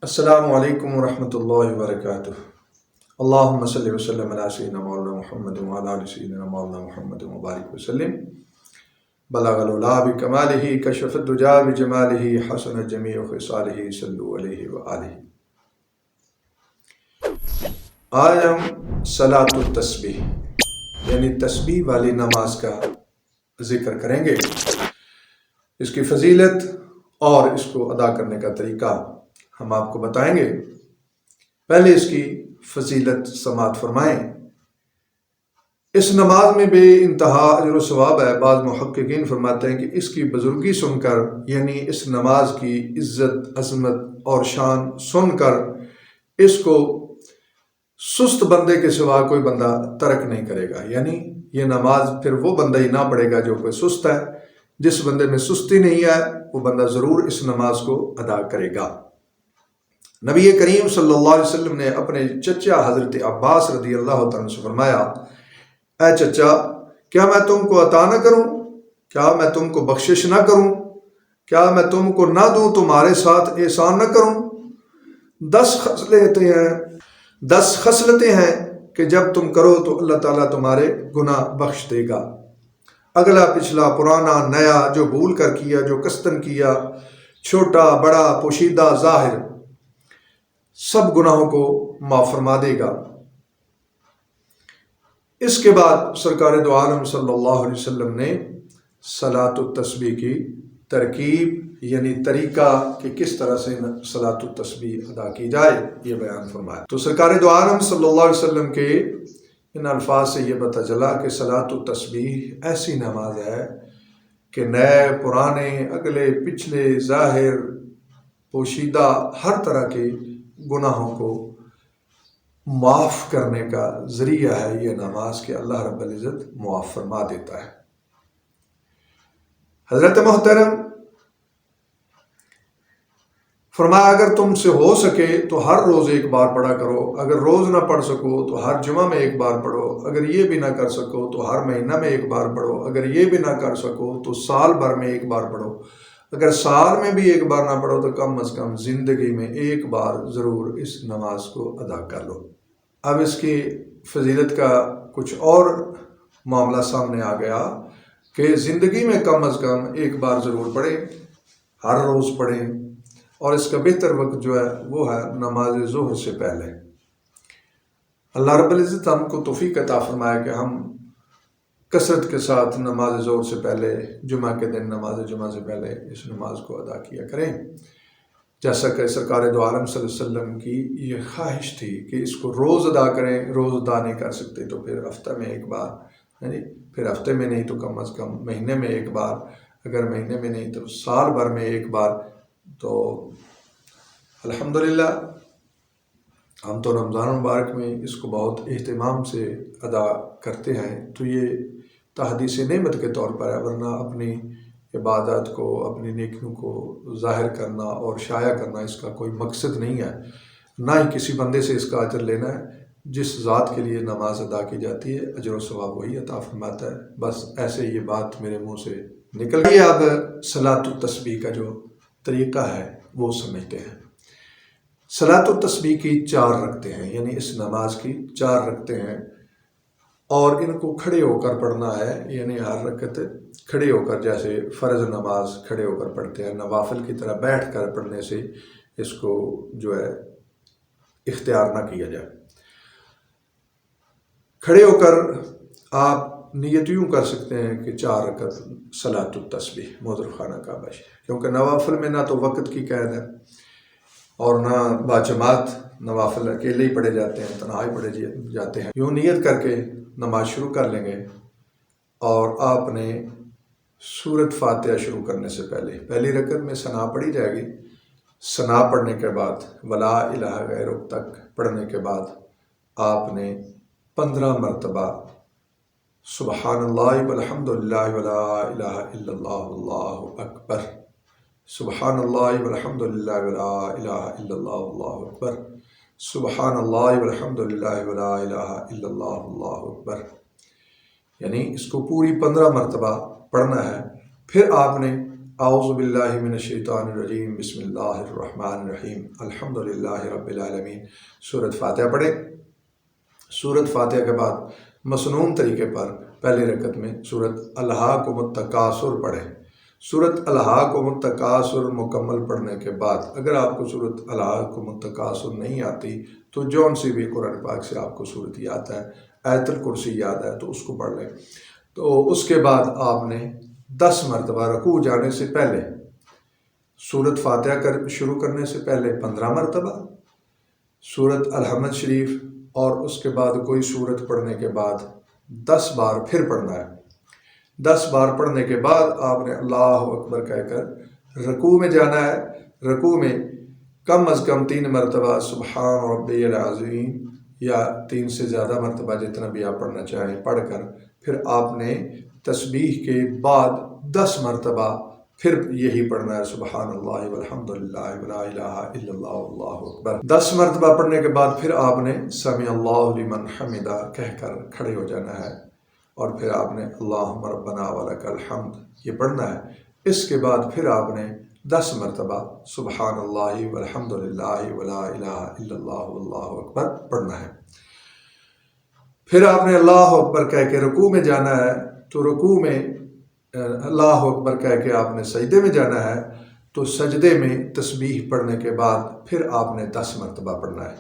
السلام علیکم ورحمۃ اللہ وبرکاتہ۔ اللہم صلی وسلم علی سیدنا مولانا محمد وعلی آل سیدنا مولانا محمد وبارک وسلم۔ بلغ العلا بکمالہ کشف الدجا بجمالہ حسن جمیع خصالہ صلو علیہ وآلہ۔ آج ہم صلاۃ التسبیح یعنی تسبیح والی نماز کا ذکر کریں گے، اس کی فضیلت اور اس کو ادا کرنے کا طریقہ ہم آپ کو بتائیں گے۔ پہلے اس کی فضیلت سماعت فرمائیں۔ اس نماز میں بے انتہا اجر و ثواب ہے۔ بعض محققین فرماتے ہیں کہ اس کی بزرگی سن کر، یعنی اس نماز کی عزت، عظمت اور شان سن کر، اس کو سست بندے کے سوا کوئی بندہ ترک نہیں کرے گا۔ یعنی یہ نماز پھر وہ بندہ ہی نہ پڑھے گا جو کوئی سست ہے۔ جس بندے میں سستی نہیں ہے وہ بندہ ضرور اس نماز کو ادا کرے گا۔ نبی کریم صلی اللہ علیہ وسلم نے اپنے چچا حضرت عباس رضی اللہ عنہ سے فرمایا، اے چچا، کیا میں تم کو عطا نہ کروں؟ کیا میں تم کو بخشش نہ کروں؟ کیا میں تم کو نہ دوں، تمہارے ساتھ احسان نہ کروں؟ 10 خصلتیں ہیں کہ جب تم کرو تو اللہ تعالیٰ تمہارے گناہ بخش دے گا۔ اگلا پچھلا، پرانا نیا، جو بھول کر کیا، جو قصدن کیا، چھوٹا بڑا، پوشیدہ ظاہر، سب گناہوں کو معاف فرما دے گا۔ اس کے بعد سرکار دو عالم صلی اللہ علیہ وسلم نے صلاۃ التسبیح کی ترکیب یعنی طریقہ کہ کس طرح سے صلاۃ التسبیح ادا کی جائے یہ بیان فرمایا۔ تو سرکار دو عالم صلی اللہ علیہ وسلم کے ان الفاظ سے یہ پتہ چلا کہ صلاۃ التسبیح ایسی نماز ہے کہ نئے پرانے اگلے پچھلے ظاہر پوشیدہ ہر طرح کے گناہوں کو معاف کرنے کا ذریعہ ہے یہ نماز کہ اللہ رب العزت معاف فرما دیتا ہے۔ حضرت محترم فرمایا اگر تم سے ہو سکے تو ہر روز ایک بار پڑھا کرو، اگر روز نہ پڑھ سکو تو ہر جمعہ میں ایک بار پڑھو، اگر یہ بھی نہ کر سکو تو ہر مہینہ میں ایک بار پڑھو، اگر یہ بھی نہ کر سکو تو سال بھر میں ایک بار پڑھو، اگر سال میں بھی ایک بار نہ پڑھو تو کم از کم زندگی میں ایک بار ضرور اس نماز کو ادا کر لو۔ اب اس کی فضیلت کا کچھ اور معاملہ سامنے آ گیا کہ زندگی میں کم از کم ایک بار ضرور پڑھیں، ہر روز پڑھیں، اور اس کا بہتر وقت جو ہے وہ ہے نماز ظہر سے پہلے۔ اللہ رب العزت ہم کو توفیق عطا فرمائے کہ ہم کثرت کے ساتھ نماز ظہر سے پہلے، جمعہ کے دن نماز جمعہ سے پہلے اس نماز کو ادا کیا کریں، جیسا کہ سرکار دو عالم صلی اللہ علیہ وسلم کی یہ خواہش تھی کہ اس کو روز ادا کریں۔ روز ادا نہیں کر سکتے تو پھر ہفتہ میں ایک بار، یعنی پھر ہفتے میں نہیں تو کم از کم مہینے میں ایک بار، اگر مہینے میں نہیں تو سال بھر میں ایک بار۔ تو الحمدللہ ہم تو رمضان مبارک میں اس کو بہت اہتمام سے ادا کرتے ہیں، تو یہ تحدیث نعمت کے طور پر ہے، ورنہ اپنی عبادات کو، اپنی نیکیوں کو ظاہر کرنا اور شائع کرنا اس کا کوئی مقصد نہیں ہے، نہ ہی کسی بندے سے اس کا اجر لینا ہے۔ جس ذات کے لیے نماز ادا کی جاتی ہے اجر و ثواب وہی عطا فرماتا ہے۔ بس ایسے یہ بات میرے منہ سے نکل گئی۔ اب صلاۃ التسبیح کا جو طریقہ ہے وہ سمجھتے ہیں۔ صلاۃ التسبیح کی 4 رکعتیں ہیں، یعنی اس نماز کی 4 رکعتیں ہیں، اور ان کو کھڑے ہو کر پڑھنا ہے، یعنی ہر رکعت کھڑے ہو کر، جیسے فرض نماز کھڑے ہو کر پڑھتے ہیں، نوافل کی طرح بیٹھ کر پڑھنے سے اس کو جو ہے اختیار نہ کیا جائے۔ کھڑے ہو کر آپ نیت یوں کر سکتے ہیں کہ 4 رکعت صلاۃ التسبیح محضر خانہ کعبہ، کیونکہ نوافل میں نہ تو وقت کی قید ہے اور نہ باجماعت، نوافل اکیلے ہی پڑھے جاتے ہیں، تنہائی پڑھے جاتے ہیں۔ یوں نیت کر کے نماز شروع کر لیں گے، اور آپ نے سورۃ فاتحہ شروع کرنے سے پہلے پہلی رکعت میں ثنا پڑھی جائے گی۔ ثنا پڑھنے کے بعد ولا الہ غیرک تک پڑھنے کے بعد آپ نے 15 مرتبہ سبحان اللہ والحمد للہ ولا الہ الا اللہ واللہ اکبر، سبحان اللہ والحمد للہ ولا الہ الا اللہ واللہ اکبر، سبحان اللہ والحمد للہ ولا الہ الا اللہ واللہ اکبر، یعنی اس کو پوری 15 مرتبہ پڑھنا ہے۔ پھر آپ نے اعوذ باللہ من الشیطان الرجیم، بسم اللہ الرحمن الرحیم، الحمدللہ رب العالمین۔ سورۃ فاتحہ پڑھیں۔ سورۃ فاتحہ کے بعد مسنون طریقے پر پہلی رکعت میں سورۃ الہاکم التکاثر پڑھیں۔ سورۃ الہاکم التکاثر مکمل پڑھنے کے بعد اگر آپ کو سورۃ الہاکم التکاثر نہیں آتی تو جون سی بھی قرآن پاک سے آپ کو سورت یاد ہے، آیت الکرسی یاد ہے تو اس کو پڑھ لیں۔ تو اس کے بعد آپ نے 10 مرتبہ رکوع جانے سے پہلے سورۃ فاتحہ شروع کرنے سے پہلے 15 مرتبہ سورۃ الحمد شریف اور اس کے بعد کوئی سورت پڑھنے کے بعد 10 بار پھر پڑھنا ہے۔ 10 بار پڑھنے کے بعد آپ نے اللہ اکبر کہہ کر رکوع میں جانا ہے۔ رکوع میں کم از کم 3 مرتبہ سبحان ربی العظیم یا 3 سے زیادہ مرتبہ جتنا بھی آپ پڑھنا چاہیں پڑھ کر پھر آپ نے تسبیح کے بعد 10 مرتبہ پھر یہی پڑھنا ہے، سبحان اللہ والحمدللہ ولا الہ الا اللہ واللہ اکبر۔ 10 مرتبہ پڑھنے کے بعد پھر آپ نے سمع اللہ لمن حمدہ کہہ کر کھڑے ہو جانا ہے اور پھر آپ نے اللہم ربنا ولک الحمد یہ پڑھنا ہے۔ اس کے بعد پھر آپ نے 10 مرتبہ سبحان اللہ والحمدللہ ولا الہ الا اللہ واللہ اکبر پڑھنا ہے۔ پھر آپ نے اللہ اکبر کہہ کے رکوع میں جانا ہے، تو رکوع میں اللہ اکبر کہہ کے آپ نے سجدے میں جانا ہے، تو سجدے میں تسبیح پڑھنے کے بعد پھر آپ نے 10 مرتبہ پڑھنا ہے۔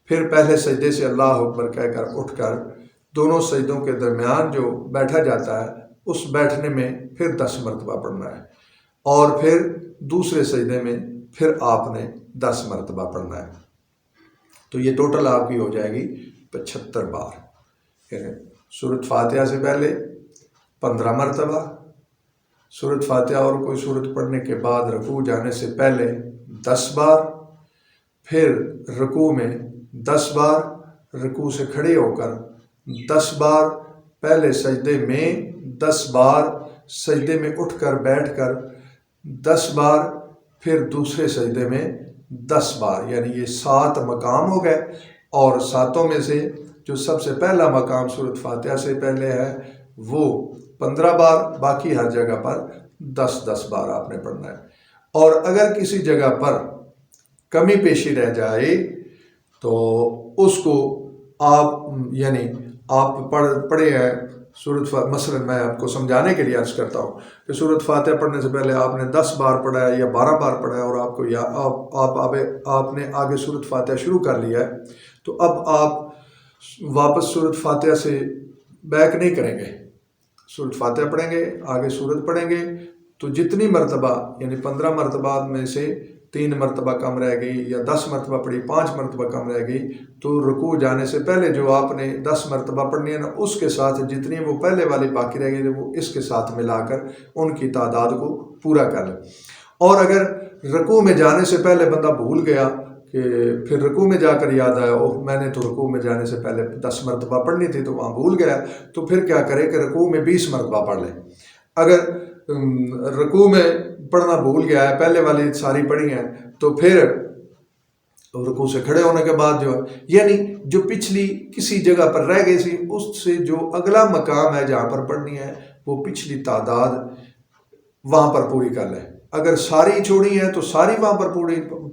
پھر پہلے سجدے سے اللہ اکبر کہہ کر اٹھ کر دونوں سجدوں کے درمیان جو بیٹھا جاتا ہے اس بیٹھنے میں پھر 10 مرتبہ پڑھنا ہے، اور پھر دوسرے سجدے میں پھر آپ نے 10 مرتبہ پڑھنا ہے۔ تو یہ ٹوٹل آپ کی ہو جائے گی 75 بار، یعنی سورۃ فاتحہ سے پہلے 15 مرتبہ، سورۃ فاتحہ اور کوئی سورت پڑھنے کے بعد رکوع جانے سے پہلے 10 بار، پھر رکوع میں 10 بار، رکوع سے کھڑے ہو کر 10 بار، پہلے سجدے میں 10 بار، سجدے میں اٹھ کر بیٹھ کر 10 بار، پھر دوسرے سجدے میں 10 بار، یعنی یہ 7 مقام ہو گئے، اور 7 میں سے جو سب سے پہلا مقام سورۃ فاتحہ سے پہلے ہے وہ 15 بار، باقی ہر جگہ پر 10 بار آپ نے پڑھنا ہے۔ اور اگر کسی جگہ پر کمی پیشی رہ جائے تو اس کو آپ یعنی آپ پڑھے ہیں سورۃ مثلا میں آپ کو سمجھانے کے لیے عرض کرتا ہوں کہ سورۃ فاتحہ پڑھنے سے پہلے آپ نے 10 بار پڑھا ہے یا 12 بار پڑھا ہے، اور آپ کو آپ نے آگے سورۃ فاتحہ شروع کر لیا ہے، تو اب آپ واپس سورۃ فاتحہ سے بیک نہیں کریں گے، سورۃ فاتحہ پڑھیں گے، آگے سورت پڑھیں گے، تو جتنی مرتبہ یعنی 15 مرتبہ میں سے 3 مرتبہ کم رہ گئی یا 10 مرتبہ پڑھی 5 مرتبہ کم رہ گئی، تو رکوع جانے سے پہلے جو آپ نے 10 مرتبہ پڑھنی ہے نا، اس کے ساتھ جتنی وہ پہلے والی باقی رہ گئی تھی وہ اس کے ساتھ ملا کر ان کی تعداد کو پورا کر لیں۔ اور اگر رکوع میں جانے سے پہلے بندہ بھول گیا کہ پھر رکوع میں جا کر یاد آیا اوہ میں نے تو رکوع میں جانے سے پہلے 10 مرتبہ پڑھنی تھی تو وہاں بھول گیا، تو پھر کیا کرے کہ رکوع میں 20 مرتبہ پڑھ لیں۔ اگر رکوع میں پڑھنا بھول گیا ہے، پہلے والی ساری پڑھی ہیں، تو پھر رکوع سے کھڑے ہونے کے بعد جو ہے یعنی جو پچھلی کسی جگہ پر رہ گئی تھی اس سے جو اگلا مقام ہے جہاں پر پڑھنی ہے وہ پچھلی تعداد وہاں پر پوری کر لیں۔ اگر ساری چھوڑی ہے تو ساری وہاں پر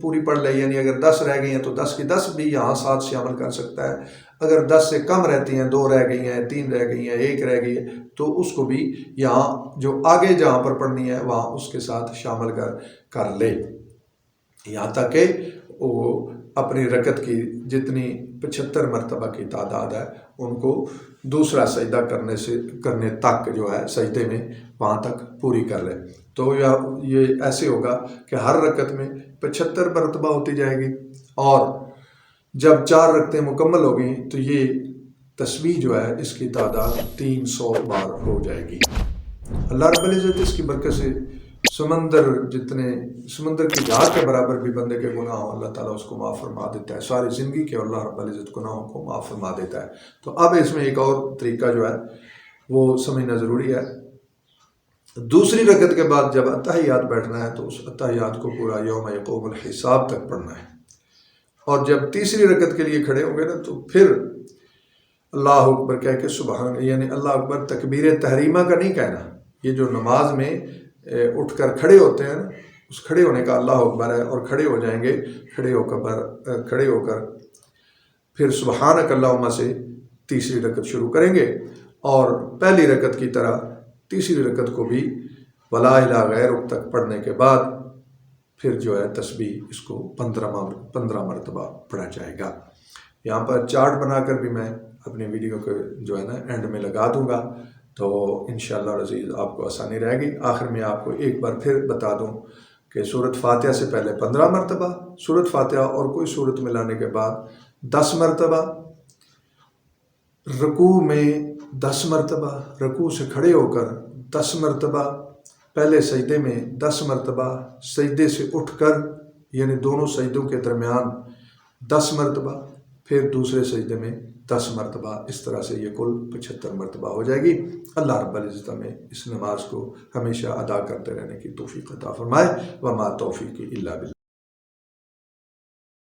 پوری پڑھ لے، یعنی اگر 10 رہ گئی ہیں تو 10 کی 10 بھی یہاں ساتھ شامل کر سکتا ہے۔ اگر 10 سے کم رہتی ہیں، 2 رہ گئی ہیں، 3 رہ گئی ہیں، 1 رہ گئی ہے، تو اس کو بھی یہاں جو آگے جہاں پر پڑھنی ہے وہاں اس کے ساتھ شامل کر لے، یہاں تک کہ وہ اپنی رکعت کی جتنی 75 مرتبہ کی تعداد ہے ان کو دوسرا سجدہ کرنے تک جو ہے سجدے میں وہاں تک پوری کر لے۔ تو یہ ایسے ہوگا کہ ہر رکعت میں 75 مرتبہ ہوتی جائے گی، اور جب 4 رکعتیں مکمل ہو گئیں تو یہ تسبیح جو ہے اس کی تعداد 300 بار ہو جائے گی۔ اللہ رب العزت اس کی برکت سے سمندر کی جہاز کے برابر بھی بندے کے گناہ ہوں اللہ تعالیٰ اس کو معاف فرما دیتا ہے، ساری زندگی کے اللہ رب العزت گناہوں کو معاف فرما دیتا ہے۔ تو اب اس میں ایک اور طریقہ جو ہے وہ سمجھنا ضروری ہے۔ دوسری رکعت کے بعد جب اتحیات بیٹھنا ہے تو اس اتحیات کو پورا یوم یقوم الحساب تک پڑھنا ہے، اور جب تیسری رکعت کے لیے کھڑے ہوں گے نا تو پھر اللہ اکبر کہہ کے سبحان، یعنی اللہ اکبر تکبیر تحریمہ کا نہیں کہنا، یہ جو نماز میں اٹھ کر کھڑے ہوتے ہیں، اس کھڑے ہونے کا اللہ اکبر ہے، اور کھڑے ہو جائیں گے، کھڑے ہو کر پھر سبحانک اللہم سے تیسری رکعت شروع کریں گے، اور پہلی رکعت کی طرح تیسری رکعت کو بھی ولا الہ غیرک تک پڑھنے کے بعد پھر جو ہے تسبیح اس کو 15 مرتبہ پڑھا جائے گا۔ یہاں پر چارٹ بنا کر بھی میں اپنی ویڈیو کو جو ہے نا اینڈ میں لگا دوں گا، تو انشاءاللہ العزیز آپ کو آسانی رہے گی۔ آخر میں آپ کو ایک بار پھر بتا دوں کہ سورۃ فاتحہ سے پہلے 15 مرتبہ، سورۃ فاتحہ اور کوئی سورت ملانے کے بعد 10 مرتبہ، رکوع میں 10 مرتبہ، رکوع سے کھڑے ہو کر 10 مرتبہ، پہلے سجدے میں 10 مرتبہ، سجدے سے اٹھ کر یعنی دونوں سجدوں کے درمیان 10 مرتبہ، پھر دوسرے سجدے میں 10 مرتبہ، اس طرح سے یہ کل 75 مرتبہ ہو جائے گی۔ اللہ رب العزت ہمیں اس نماز کو ہمیشہ ادا کرتے رہنے کی توفیق عطا فرمائے۔ وما توفیقی الا باللہ۔